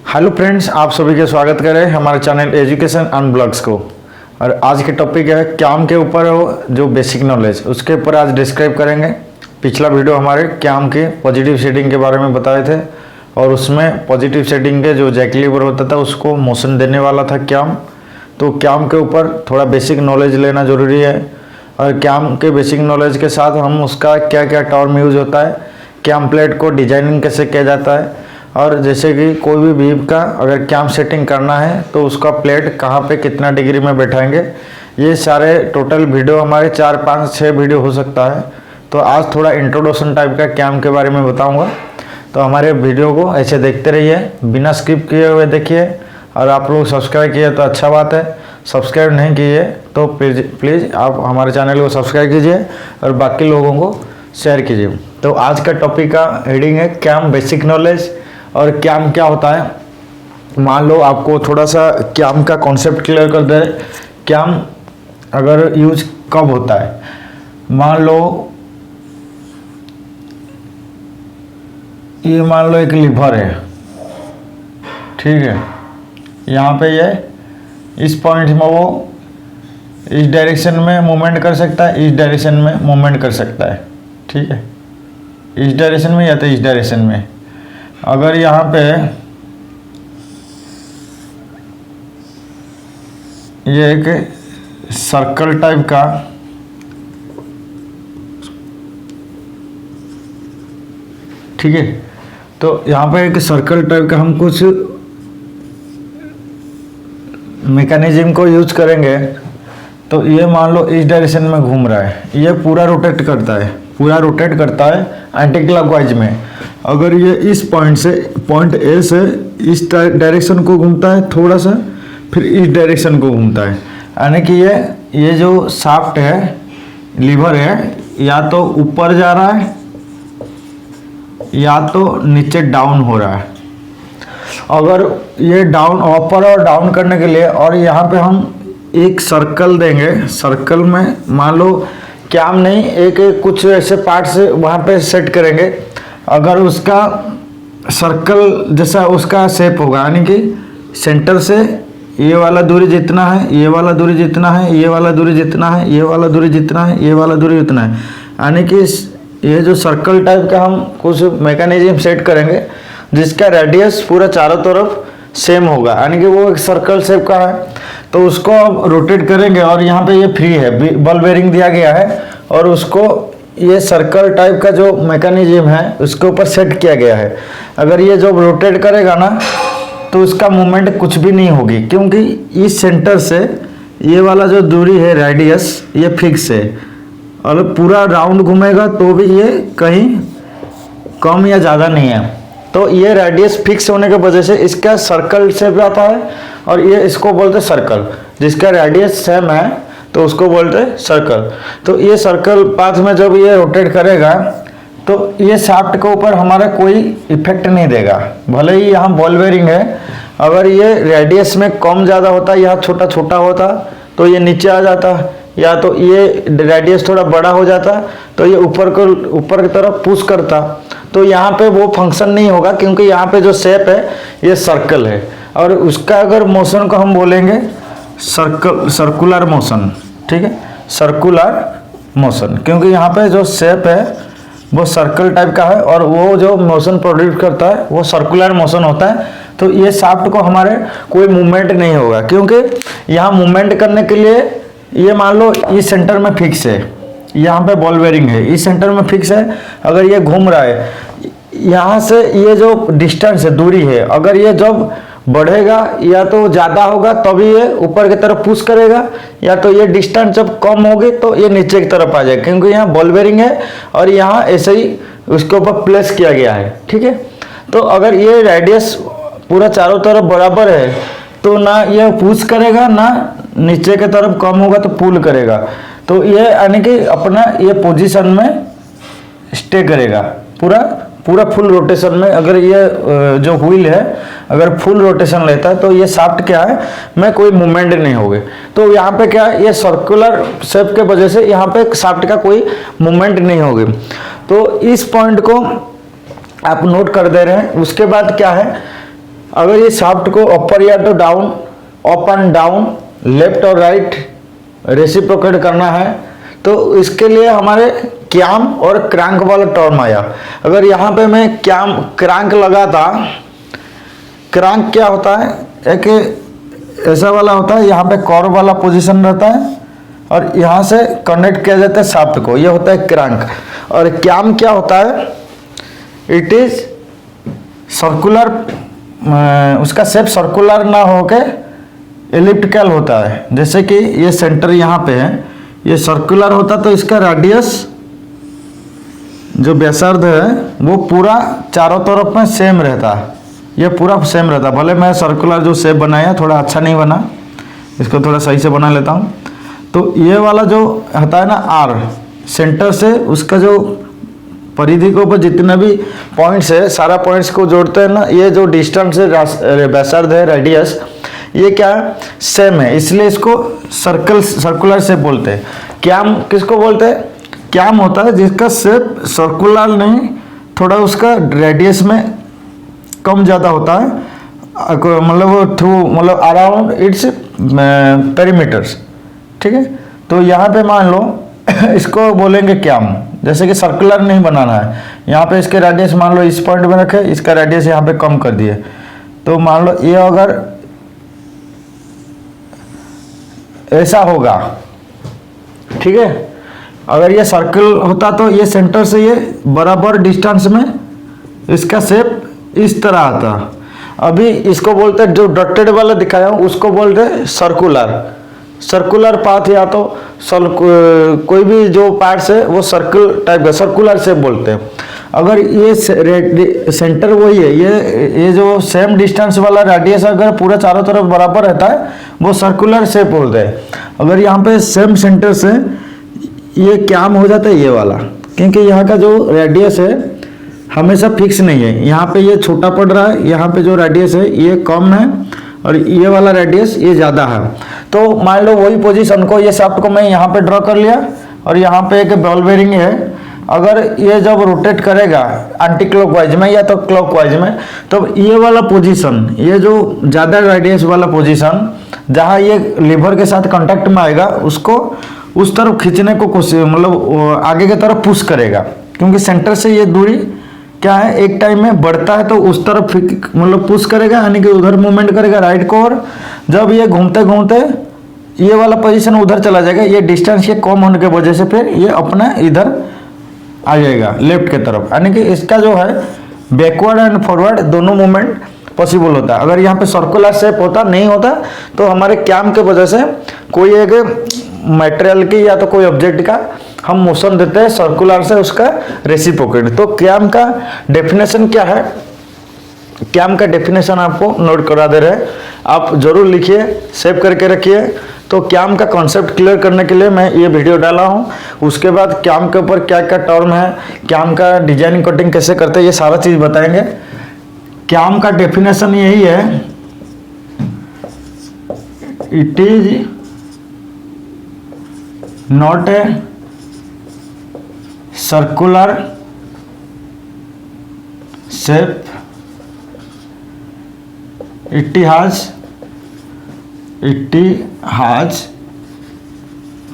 Hello friends, आप सभी का स्वागत करें हमारे चैनल एजुकेशन एंड ब्लॉग्स को। और आज के टॉपिक है क्याम के ऊपर जो बेसिक नॉलेज, उसके ऊपर आज डिस्क्राइब करेंगे। पिछला वीडियो हमारे क्याम के पॉजिटिव सेटिंग के बारे में बताए थे और उसमें पॉजिटिव सेटिंग के जो जैक लीवर होता था उसको मोशन देने वाला था क्याम। तो क्याम के ऊपर थोड़ा बेसिक नॉलेज लेना ज़रूरी है और क्याम के बेसिक नॉलेज के साथ हम उसका क्या क्या टर्म यूज होता है, क्याम प्लेट को डिजाइनिंग कैसे किया जाता है, और जैसे कि कोई भी बीम का अगर क्याम सेटिंग करना है तो उसका प्लेट कहाँ पे कितना डिग्री में बैठाएंगे, ये सारे टोटल वीडियो हमारे 4, 5, 6 वीडियो हो सकता है। तो आज थोड़ा इंट्रोडक्शन टाइप का क्याम के बारे में बताऊंगा। तो हमारे वीडियो को ऐसे देखते रहिए, बिना स्किप किए हुए देखिए। और आप लोग सब्सक्राइब किए तो अच्छा बात है, सब्सक्राइब नहीं किए तो प्लीज़ आप हमारे चैनल को सब्सक्राइब कीजिए और बाकी लोगों को शेयर कीजिए। तो आज का टॉपिक का हेडिंग है क्याम बेसिक नॉलेज। और क्याम क्या होता है, मान लो आपको थोड़ा सा क्याम का कॉन्सेप्ट क्लियर कर दे। क्याम अगर यूज कब होता है, मान लो एक लीवर है, ठीक है। यहाँ पे ये इस पॉइंट में वो इस डायरेक्शन में मूवमेंट कर सकता है, इस डायरेक्शन में मूवमेंट कर सकता है, ठीक है। इस डायरेक्शन में या तो इस डायरेक्शन में। अगर यहाँ पे ये एक सर्कल टाइप का ठीक है, तो यहाँ पे एक सर्कल टाइप का हम कुछ मैकेनिज्म को यूज करेंगे। तो ये मान लो इस डायरेक्शन में घूम रहा है, ये पूरा रोटेट करता है एंटी क्लॉकवाइज में। अगर ये इस पॉइंट ए से इस डायरेक्शन को घूमता है थोड़ा सा, फिर इस डायरेक्शन को घूमता है, यानी कि ये जो शाफ्ट है, लीवर है, या तो ऊपर जा रहा है या तो नीचे डाउन हो रहा है। अगर ये डाउन अपर और डाउन करने के लिए, और यहाँ पे हम एक सर्कल देंगे, सर्कल में मान लो क्याम नहीं, एक कुछ ऐसे पार्ट्स वहाँ पे सेट करेंगे। अगर उसका सर्कल जैसा उसका शेप होगा, यानी कि सेंटर से ये वाला दूरी जितना है, ये वाला दूरी जितना है, ये वाला दूरी जितना है, ये वाला दूरी जितना है, ये वाला दूरी उतना है, यानी कि ये जो सर्कल टाइप का हम कुछ मैकेनिज्म सेट करेंगे जिसका रेडियस पूरा चारों तरफ सेम होगा, यानी कि वो एक सर्कल शेप का है। तो उसको अब रोटेट करेंगे और यहाँ पे ये फ्री है, बॉल बेरिंग दिया गया है और उसको ये सर्कल टाइप का जो मैकेनिज्म है उसके ऊपर सेट किया गया है। अगर ये जब रोटेट करेगा ना तो उसका मूवमेंट कुछ भी नहीं होगी, क्योंकि इस सेंटर से ये वाला जो दूरी है रेडियस, ये फिक्स है। और पूरा राउंड घूमेगा तो भी ये कहीं कम या ज़्यादा नहीं है। तो ये रेडियस फिक्स होने की वजह से इसका सर्कल शेप आता है और ये इसको बोलते सर्कल। जिसका रेडियस सेम है तो उसको बोलते सर्कल। तो ये सर्कल पाथ में जब ये रोटेट करेगा तो ये शाफ्ट के ऊपर हमारा कोई इफेक्ट नहीं देगा। भले ही यहाँ बॉल बेरिंग है, अगर ये रेडियस में कम ज़्यादा होता, यहाँ छोटा छोटा होता तो ये नीचे आ जाता, या तो ये रेडियस थोड़ा बड़ा हो जाता तो ये ऊपर की तरफ पुश करता। तो यहाँ पे वो फंक्शन नहीं होगा, क्योंकि यहाँ पे जो शेप है ये सर्कल है। और उसका अगर मोशन को हम बोलेंगे सर्कुलर मोशन, ठीक है, सर्कुलर मोशन, क्योंकि यहाँ पे जो शेप है वो सर्कल टाइप का है और वो जो मोशन प्रोड्यूस करता है वो सर्कुलर मोशन होता है। तो ये शाफ्ट को हमारे कोई मूवमेंट नहीं होगा, क्योंकि यहाँ मूवमेंट करने के लिए ये मान लो इस सेंटर में फिक्स है, यहाँ पे बॉल बेरिंग है, इस सेंटर में फिक्स है। अगर ये घूम रहा है, यहाँ से ये जो डिस्टेंस है, दूरी है, अगर ये जब बढ़ेगा या तो ज़्यादा होगा तभी ये ऊपर की तरफ पुश करेगा, या तो ये डिस्टेंस जब कम होगी तो ये नीचे की तरफ आ जाएगा, क्योंकि यहाँ बॉल बेरिंग है और यहाँ ऐसे ही उसके ऊपर प्लेस किया गया है, ठीक है। तो अगर ये रेडियस पूरा चारों तरफ बराबर है तो ना ये पुश करेगा, ना नीचे की तरफ कम होगा तो पुल करेगा। तो ये यानी कि अपना ये पोजीशन में स्टे करेगा पूरा फुल रोटेशन में। अगर ये जो व्हील है अगर फुल रोटेशन लेता है तो ये शाफ्ट क्या है में कोई मूवमेंट नहीं होगी। तो यहाँ पे क्या है, ये सर्कुलर शेप के वजह से यहाँ पे शाफ्ट का कोई मूवमेंट नहीं होगी। तो इस पॉइंट को आप नोट कर दे रहे हैं। उसके बाद क्या है, अगर ये शाफ्ट को अपर या तो down, up and down, left और राइट रेसिप्रोकेट करना है तो इसके लिए हमारे कैम और क्रैंक वाला टर्म आया। अगर यहाँ पे मैं कैम क्रैंक लगाता, क्रैंक क्या होता है, एक ऐसा वाला होता है, यहाँ पे कॉर्ड वाला पोजीशन रहता है और यहाँ से कनेक्ट किया जाता है शाफ्ट को, ये होता है क्रैंक। और कैम क्या होता है, इट इज सर्कुलर, उसका शेप सर्कुलर ना होके एलिप्टिकल होता है। जैसे कि ये सेंटर यहाँ पे है, ये सर्कुलर होता तो इसका रेडियस जो व्यासार्ध है वो पूरा चारों तरफ में सेम रहता है, ये पूरा सेम रहता। भले मैं सर्कुलर जो शेप बनाया थोड़ा अच्छा नहीं बना, इसको थोड़ा सही से बना लेता हूँ। तो ये वाला जो होता है ना आर, सेंटर से उसका जो परिधि के ऊपर जितने भी पॉइंट्स है, सारा पॉइंट्स को जोड़ते हैं ना, ये जो डिस्टेंस है व्यासार्ध है रेडियस, ये क्या है सेम है, इसलिए इसको सर्कुलर शेप बोलते हैं। कैम किसको बोलते हैं, कैम होता है जिसका शेप सर्कुलर नहीं, थोड़ा उसका रेडियस में कम ज़्यादा होता है, मतलब थ्रू मतलब अराउंड इट्स पेरीमीटर्स, ठीक है। तो यहाँ पे मान लो इसको बोलेंगे कैम, जैसे कि सर्कुलर नहीं बनाना है, यहाँ पे इसके रेडियस मान लो इस पॉइंट में रखे, इसका रेडियस यहाँ पे कम कर दिए, तो मान लो ये अगर ऐसा होगा, ठीक है। अगर ये सर्कल होता तो ये सेंटर से ये बराबर डिस्टेंस में इसका शेप इस तरह आता। अभी इसको बोलते हैं, जो डॉटेड वाला दिखाया हूँ उसको बोलते हैं सर्कुलर पाथ, या तो कोई भी जो पार्ट्स है वो सर्कल टाइप का सर्कुलर शेप बोलते हैं। अगर ये सेंटर वही है, ये जो सेम डिस्टेंस वाला रेडियस अगर पूरा चारों तरफ बराबर रहता है वो सर्कुलर शेप बोलते हैं। अगर यहाँ पे सेम सेंटर से ये कैम हो जाता है ये वाला, क्योंकि यहाँ का जो रेडियस है हमेशा फिक्स नहीं है, यहाँ पे ये छोटा पड़ रहा है, यहाँ पे जो रेडियस है ये कम है और ये वाला रेडियस ये ज़्यादा है। तो मान लो वही पोजीशन को, ये शाफ्ट को मैं यहाँ पे ड्रॉ कर लिया और यहाँ पे एक बॉल बेरिंग है, अगर ये जब रोटेट करेगा एंटी क्लॉकवाइज में या तो क्लॉकवाइज में, तो ये वाला पोजीशन, ये जो ज़्यादा रेडियस वाला पोजीशन जहाँ ये लीवर के साथ कांटेक्ट में आएगा उसको उस तरफ खींचने को कोशिश, मतलब आगे की तरफ पुश करेगा, क्योंकि सेंटर से ये दूरी क्या है एक टाइम में बढ़ता है तो उस तरफ मतलब पुश करेगा, यानी कि उधर मूवमेंट करेगा राइट को, और जब ये घूमते घूमते ये वाला पोजीशन उधर चला जाएगा, ये डिस्टेंस के कम होने की वजह से फिर ये अपना इधर आ जाएगा लेफ्ट की तरफ, यानी कि इसका जो है बैकवर्ड एंड फॉरवर्ड दोनों मूवमेंट पॉसिबल होता है। अगर यहाँ पे सर्कुलर शेप होता नहीं होता तो हमारे कैम के वजह से कोई एक मटेरियल की या तो कोई ऑब्जेक्ट का हम मोशन देते हैं सर्कुलर से, उसका रेसिप्रोकेट। तो कैम का डेफिनेशन क्या है, कैम का डेफिनेशन आपको नोट करा दे रहे हैं, आप जरूर लिखिए, सेव करके रखिए। तो कैम का कॉन्सेप्ट क्लियर करने के लिए मैं ये वीडियो डाला हूँ। उसके बाद कैम के ऊपर क्या क्या टर्म है, कैम का डिजाइनिंग कटिंग कैसे करते हैं, ये सारा चीज़ बताएंगे। कैम का डेफिनेशन यही है, it is not a circular shape, it has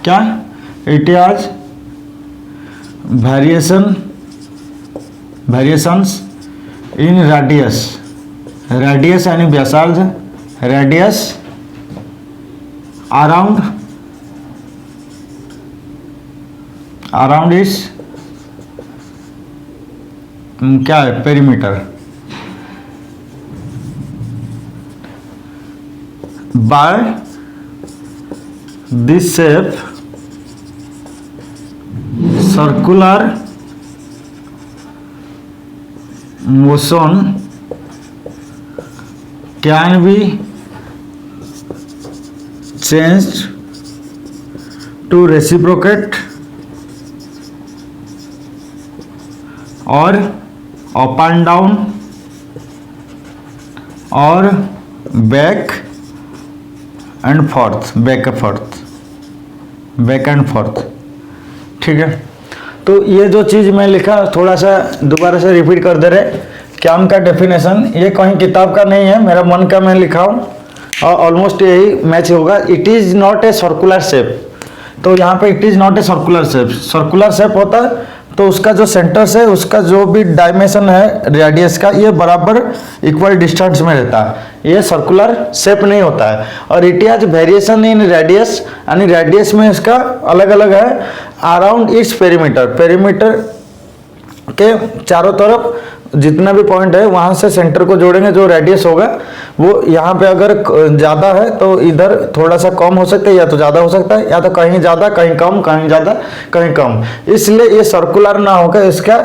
क्या, it has variations in radius यानी व्यासार्ध, रेडियस अराउंड इस क्या है perimeter, by this shape circular motion can be changed to reciprocate और अप एंड डाउन और बैक एंड फोर्थ, ठीक है। तो ये जो चीज़ मैं लिखा थोड़ा सा दोबारा से रिपीट कर दे रहे कैम का डेफिनेशन, ये कहीं किताब का नहीं है, मेरा मन का मैं लिखा हूँ और ऑलमोस्ट यही मैच होगा। It is not a circular shape, तो यहाँ पे it is not a circular shape. Circular shape होता है तो उसका जो सेंटर से उसका जो भी डायमेंशन है रेडियस का, ये बराबर इक्वल डिस्टेंस में रहता है, ये सर्कुलर शेप नहीं होता है। और it has variation in radius, यानी रेडियस में इसका अलग अलग है अराउंड इट्स पेरीमीटर, पेरीमीटर के चारों तरफ जितना भी पॉइंट है वहाँ से सेंटर को जोड़ेंगे, जो रेडियस होगा वो यहाँ पे अगर ज़्यादा है तो इधर थोड़ा सा कम हो सकता है, या तो ज़्यादा हो सकता है, या तो कहीं ज़्यादा कहीं कम, कहीं ज़्यादा कहीं कम। इसलिए ये सर्कुलर ना होकर इसका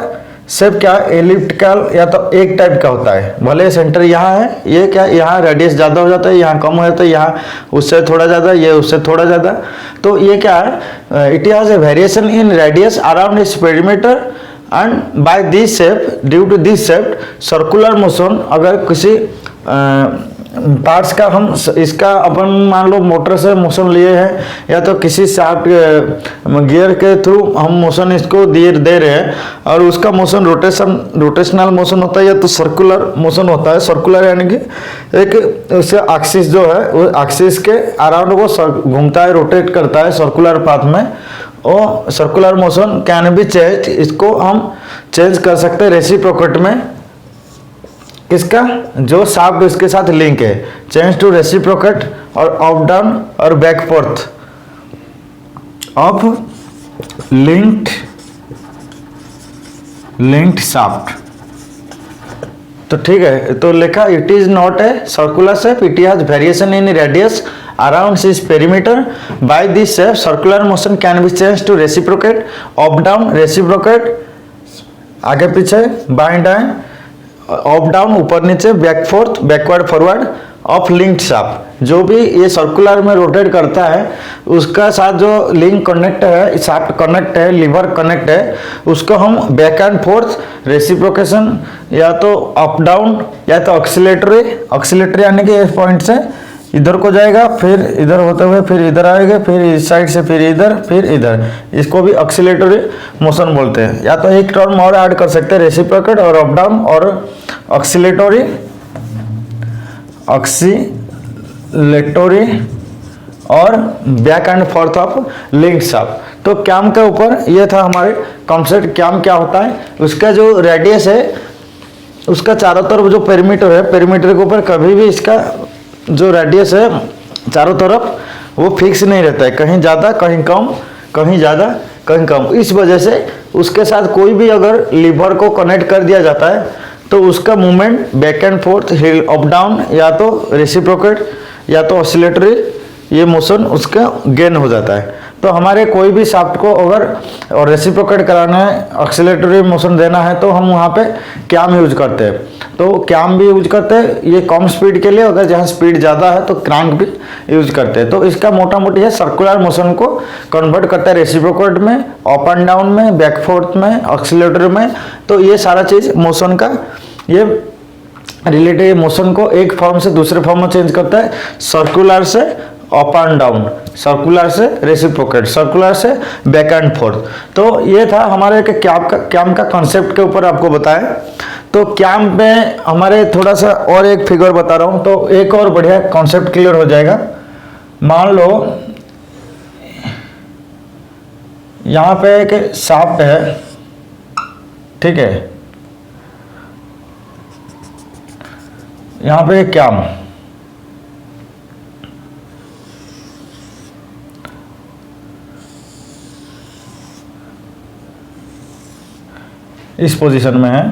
शेप क्या एलिप्टिकल या तो एक टाइप का होता है। भले सेंटर यहाँ है, ये क्या यहाँ रेडियस ज़्यादा हो जाता है, यहाँ कम हो जाता है, यहाँ उससे थोड़ा ज़्यादा, ये उससे थोड़ा ज़्यादा। तो ये क्या है, it has a variation in radius around its perimeter and by this shape, due to this shape circular motion. अगर किसी पार्ट्स का हम इसका अपन मान लो मोटर से मोशन लिए हैं, या तो किसी शाफ्ट गियर के थ्रू हम मोशन इसको दे रहे हैं, और उसका मोशन रोटेशनल मोशन होता है या तो सर्कुलर मोशन होता है। सर्कुलर यानी कि एक उसका एक्सिस जो है वो एक्सिस के अराउंड वो घूमता है, रोटेट करता है सर्कुलर पाथ में। और circular motion can B change, इसको हम चेंज कर सकते हैं रेसिप्रोकेट में। इसका जो शाफ्ट इसके साथ लिंक है, चेंज टू रेसिप्रोकेट और अप डाउन और back fourth of linked shaft. तो ठीक है, तो लिखा it is not a circular shape, it has variation in radius around its perimeter. By this shape circular motion can be changed to reciprocate, up down, reciprocate आगे पीछे, बाएं दाएं, up down ऊपर नीचे, back fourth backward forward of linked shaft. जो भी ये circular में रोटेट करता है उसका साथ जो लिंक कनेक्ट है, शाफ्ट कनेक्ट है, लीवर कनेक्ट है, उसको हम बैक एंड फोर्थ रेसिप्रोकेशन या तो अप डाउन या तो ऑक्सिलेटरी यानी कि इस पॉइंट से इधर को जाएगा, फिर इधर होते हुए फिर इधर आएगा, फिर इस साइड से फिर इधर, इसको भी ऑक्सिलेटरी मोशन बोलते हैं। या तो एक टर्म और ऐड कर सकते हैं, रेसिप्रोकेट और अप डाउन और ऑक्सिलेटरी और back and fourth of link shaft. तो कैम के ऊपर ये था हमारे कॉन्सेप्ट, कैम क्या होता है, उसका जो रेडियस है उसका चारों तरफ जो पेरीमीटर है, पेरीमीटर के ऊपर कभी भी इसका जो रेडियस है चारों तरफ वो फिक्स नहीं रहता है, कहीं ज़्यादा कहीं कम, कहीं ज़्यादा कहीं कम। इस वजह से उसके साथ कोई भी अगर लीवर को कनेक्ट कर दिया जाता है तो उसका movement back and fourth, up down या तो रेसिप्रोकेट या तो ऑसिलेटरी, ये मोशन उसका गेन हो जाता है। तो हमारे कोई भी शाफ्ट को अगर और रेसिप्रोकेट कराना है, ऑक्सिलेटरी मोशन देना है, तो हम वहाँ पे कैम यूज करते हैं। तो कैम भी यूज करते हैं ये कम स्पीड के लिए, अगर जहाँ स्पीड ज़्यादा है तो क्रैंक भी यूज करते हैं। तो इसका मोटा मोटी है सर्कुलर मोशन को कन्वर्ट करता है रेसिप्रोकेट में, अप एंड डाउन में, बैक फोर्थ में, ऑक्सिलेटरी में। तो ये सारा चीज़ मोशन का ये रिलेटेड मोशन को एक फॉर्म से दूसरे फॉर्म में चेंज करता है, सर्कुलर से अप एंड डाउन, सर्कुलर से रेसिप्रोकेट, सर्कुलर से बैक एंड फोर्थ। तो ये था हमारे कैम का कॉन्सेप्ट के ऊपर आपको बताया। तो कैम में हमारे थोड़ा सा और एक फिगर बता रहा हूँ तो एक और बढ़िया कॉन्सेप्ट क्लियर हो जाएगा। मान लो यहाँ पे एक शाफ्ट है, ठीक है, यहाँ पे एक कैम, इस पोजीशन में है।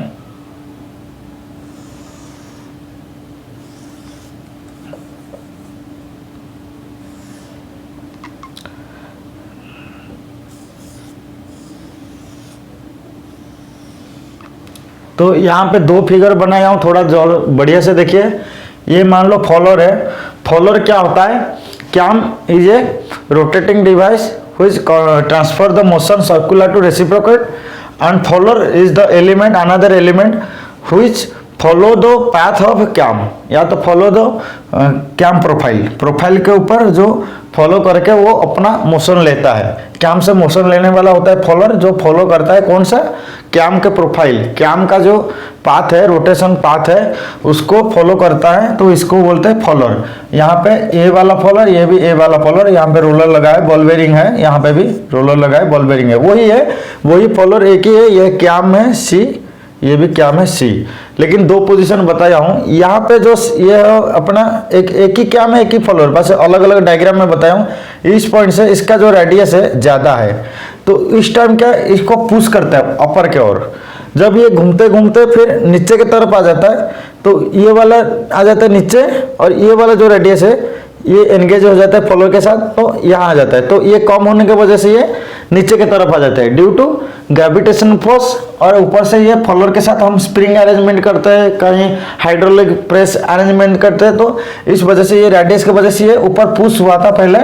तो यहाँ पे दो फिगर बनाया हूँ, थोड़ा जोर बढ़िया से देखिए। ये मान लो फॉलोअर है। फॉलोअर क्या होता है, cam is a rotating device which transfer the motion circular to reciprocate and follower is the element, another element which follow the path of cam, या तो follow the cam profile, profile के ऊपर जो follow करके वो अपना motion लेता है। कैम से मोशन लेने वाला होता है फॉलोअर, जो फॉलो करता है कौन सा कैम के प्रोफाइल, कैम का जो पाथ है, रोटेशन पाथ है, उसको फॉलो करता है, तो इसको बोलते हैं फॉलोअर। यहाँ पे ए वाला फॉलोअर, ये भी ए वाला फॉलोअर, यहाँ पे रोलर लगा है, बॉल बेरिंग है, यहाँ पे भी रोलर लगा है, बॉल बेरिंग है, वही है, वही फॉलोअर एक ही है। ये कैम है सी, ये भी कैम है सी, लेकिन दो पोजीशन बताया हूँ। यहाँ पे जो ये अपना एक ही कैम है, एक ही फॉलोअर, बस अलग अलग डायग्राम में बताया हूँ। इस पॉइंट से इसका जो रेडियस है ज्यादा है, तो इस टाइम क्या इसको पुश करता है अपर की ओर। जब ये घूमते घूमते फिर नीचे की तरफ आ जाता है, तो ये वाला आ जाता है नीचे, और ये वाला जो रेडियस है ये एंगेज हो जाता है फॉलोअर के साथ, तो यहाँ आ जाता है। तो ये कम होने की वजह से ये नीचे की तरफ आ जाता है ड्यू टू ग्रेविटेशन फोर्स, और ऊपर से ये फॉलोअर के साथ हम स्प्रिंग अरेंजमेंट करते हैं, कहीं हाइड्रोलिक प्रेस अरेंजमेंट करते हैं, तो इस वजह से ये रेडियस की वजह से ये ऊपर पुश हुआ था पहले,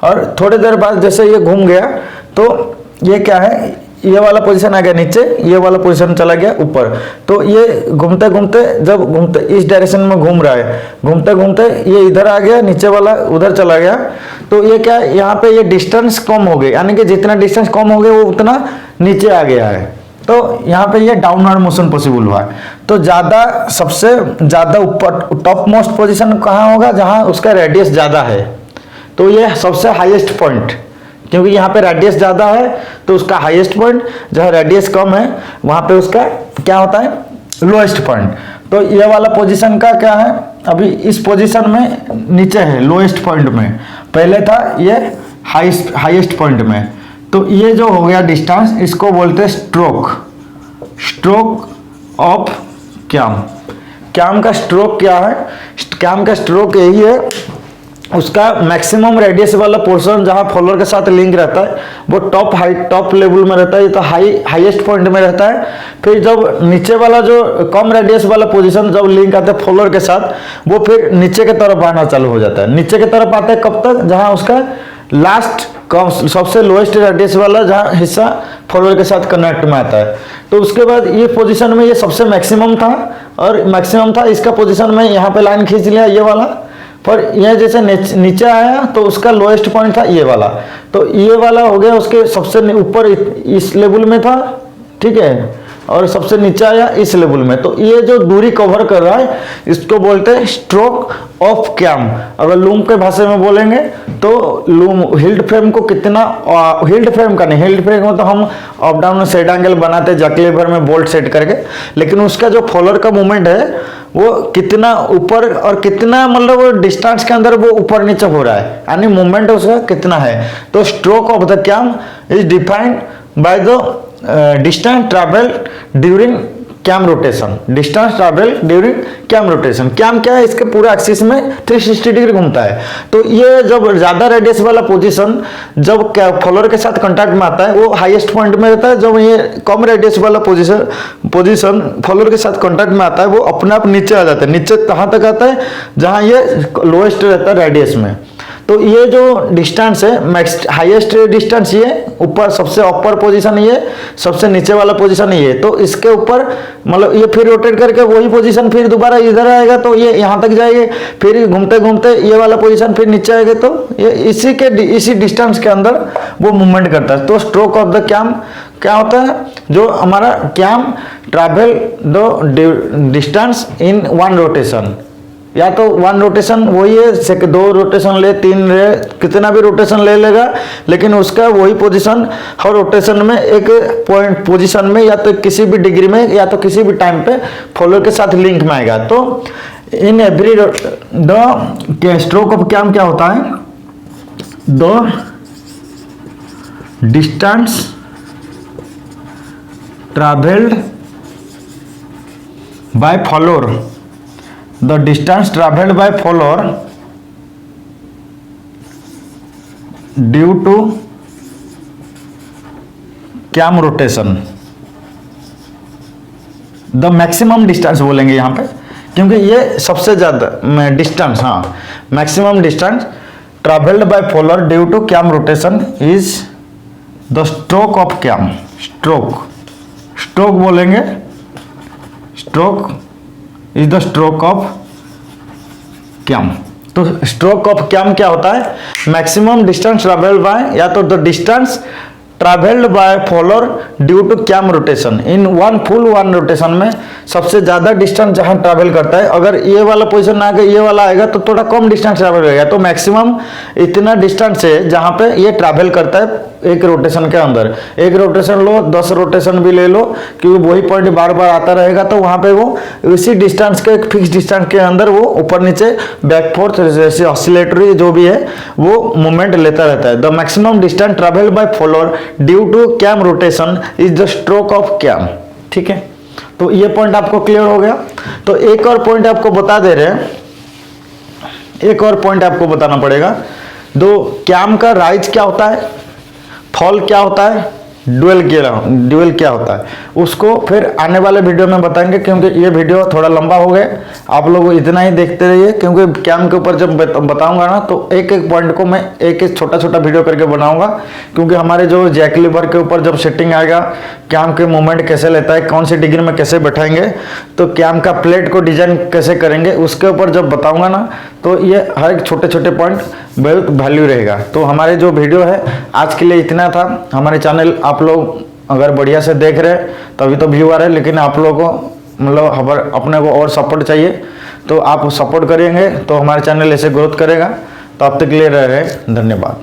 और थोड़ी देर बाद जैसे ये घूम गया तो ये क्या है, ये वाला पोजीशन आ गया नीचे, ये वाला पोजीशन चला गया ऊपर। तो ये घूमते घूमते, जब घूमते इस डायरेक्शन में घूम रहा है, घूमते घूमते ये इधर आ गया, नीचे वाला उधर चला गया, तो ये क्या है, यहाँ पे ये डिस्टेंस कम हो गई, यानी कि जितना डिस्टेंस कम हो गया वो उतना नीचे आ गया है। तो यहाँ पे ये डाउनवर्ड मोशन पॉसिबल हुआ है। तो ज्यादा, सबसे ज्यादा ऊपर टॉप मोस्ट पोजिशन कहाँ होगा, जहाँ उसका रेडियस ज्यादा है, तो ये सबसे हाईएस्ट पॉइंट, क्योंकि यहाँ पे रेडियस ज्यादा है तो उसका हाईएस्ट पॉइंट, जहाँ रेडियस कम है वहां पे उसका क्या होता है, लोएस्ट पॉइंट। तो ये वाला पोजीशन का क्या है, अभी इस पोजीशन में नीचे है लोएस्ट पॉइंट में, पहले था ये हाईएस्ट पॉइंट में। तो ये जो हो गया डिस्टेंस, इसको बोलते हैं stroke, stroke of cam. Cam का स्ट्रोक क्या है, कैम का स्ट्रोक यही है, उसका मैक्सिमम रेडियस वाला पोर्शन जहां फॉलोअर के साथ लिंक रहता है वो टॉप लेवल में रहता है, ये तो हाईएस्ट पॉइंट में रहता है। फिर जब नीचे वाला जो कम रेडियस वाला पोजीशन जब लिंक आता है फॉलोअर के साथ, वो फिर नीचे की तरफ आना चालू हो जाता है। नीचे की तरफ आता है कब तक, जहां उसका लास्ट कम सबसे लोएस्ट रेडियस वाला जहां हिस्सा फॉलोअर के साथ कनेक्ट में आता है। तो उसके बाद ये पोजीशन में ये सबसे मैक्सिमम था, और मैक्सिमम था इसका पोजीशन में यहाँ पे लाइन खींच लिया ये वाला, पर यह जैसे नीचे आया तो उसका लोएस्ट पॉइंट था ये वाला, तो ये वाला हो गया उसके सबसे ऊपर इस लेवल में था, ठीक है, और सबसे नीचे आया इस लेवल में। तो ये जो दूरी कवर कर रहा है इसको बोलते हैं स्ट्रोक ऑफ कैम। अगर लूम के भाषा में बोलेंगे तो लूम हिल्ड फ्रेम को कितना, हिल्ड फ्रेम का नहीं, हिल्ड फ्रेम को तो हम अप डाउन सेट एंगल बनाते हैं जैकलीवर में बोल्ट सेट करके, लेकिन उसका जो फॉलोअर का मूवमेंट है वो कितना ऊपर और कितना, मतलब वो डिस्टेंस के अंदर वो ऊपर नीचे हो रहा है, यानी मूवमेंट उसका कितना है। तो stroke of the cam is defined by the distance travel during cam rotation, distance travel during cam rotation. Cam क्या है, इसके पूरा एक्सिस में 360 डिग्री घूमता है। तो ये जब ज्यादा रेडियस वाला पोजीशन जब फॉलोअर के साथ कांटेक्ट में आता है वो हाईएस्ट पॉइंट में रहता है, जब ये कम रेडियस वाला पोजीशन फॉलोअर के साथ कांटेक्ट में आता है वो अपने आप नीचे आ जाता है। नीचे कहाँ तक आता है, जहाँ ये लोएस्ट रहता है रेडियस में। तो ये जो डिस्टेंस है, हाईएस्ट डिस्टेंस ये ऊपर, सबसे अपर पोजीशन ये, सबसे नीचे वाला पोजीशन ये, तो इसके ऊपर मतलब ये फिर रोटेट करके वही पोजीशन फिर दोबारा इधर आएगा, तो ये यहाँ तक जाएगा, फिर घूमते घूमते ये वाला पोजीशन फिर नीचे आएगा, तो ये इसी डिस्टेंस के अंदर वो मूवमेंट करता है। तो स्ट्रोक ऑफ द कैम क्या होता है, जो हमारा cam travel the distance in one rotation, या तो वन रोटेशन वही है, दो रोटेशन ले, तीन ले, कितना भी रोटेशन ले लेगा, लेकिन उसका वही पोजीशन हर रोटेशन में एक पॉइंट पोजीशन में या तो किसी भी डिग्री में या तो किसी भी टाइम पे फॉलोअर के साथ लिंक में आएगा। तो in every the stroke of cam क्या होता है, the distance travelled by follower, the distance traveled by follower due to cam rotation, the maximum distance बोलेंगे यहाँ पे, क्योंकि ये सबसे ज्यादा डिस्टेंस, हाँ maximum distance travelled by follower due to cam rotation is the stroke of cam. Stroke बोलेंगे, stroke is the stroke of cam. तो स्ट्रोक ऑफ कैम क्या होता है, मैक्सिमम डिस्टेंस ट्रैवल बाय, या तो the distance travelled by follower due to cam rotation in one full one rotation में सबसे ज़्यादा डिस्टेंस जहाँ ट्रैवल करता है, अगर ये वाला पोजीशन ना आके ये वाला आएगा तो थोड़ा कम डिस्टेंस ट्रैवल करेगा। तो मैक्सिमम इतना डिस्टेंस है जहाँ पे ये ट्रैवल करता है एक रोटेशन के अंदर। एक रोटेशन लो, 10 रोटेशन भी ले लो, क्योंकि वही पॉइंट बार बार आता रहेगा, तो वहाँ पे वो इसी डिस्टेंस के एक फिक्स डिस्टेंस के अंदर वो ऊपर नीचे बैक फोर्थ जैसे ऑसिलेटरी जो भी है वो मूवमेंट लेता रहता है। The maximum distance travel by follower due to cam rotation is the stroke of cam. ठीक है, तो ये पॉइंट आपको क्लियर हो गया। तो एक और पॉइंट आपको बता दे रहे हैं, एक और पॉइंट आपको बताना पड़ेगा। दो कैम का राइज क्या होता है, फॉल क्या होता है, ड्यूअल क्या होता है, उसको फिर आने वाले वीडियो में बताएंगे, क्योंकि ये वीडियो थोड़ा लंबा हो गया। आप लोग इतना ही देखते रहिए, क्योंकि कैम के ऊपर जब बताऊंगा ना तो एक एक पॉइंट को मैं एक एक छोटा छोटा वीडियो करके बनाऊंगा, क्योंकि हमारे जो जैक लीवर के ऊपर जब सेटिंग आएगा, कैम के मूवमेंट कैसे लेता है, कौन सी डिग्री में कैसे बैठाएंगे, तो कैम का प्लेट को डिजाइन कैसे करेंगे, उसके ऊपर जब बताऊंगा ना तो ये हर एक छोटे छोटे पॉइंट बहुत वैल्यू रहेगा। तो हमारे जो वीडियो है आज के लिए इतना था। हमारे चैनल आप लोग अगर बढ़िया से देख रहे हैं तभी तो व्यू आ रहे हैं, लेकिन आप लोगों को मतलब अपने को और सपोर्ट चाहिए, तो आप सपोर्ट करेंगे तो हमारे चैनल ऐसे ग्रोथ करेगा। तो अब तक के लिए रह रहे, धन्यवाद।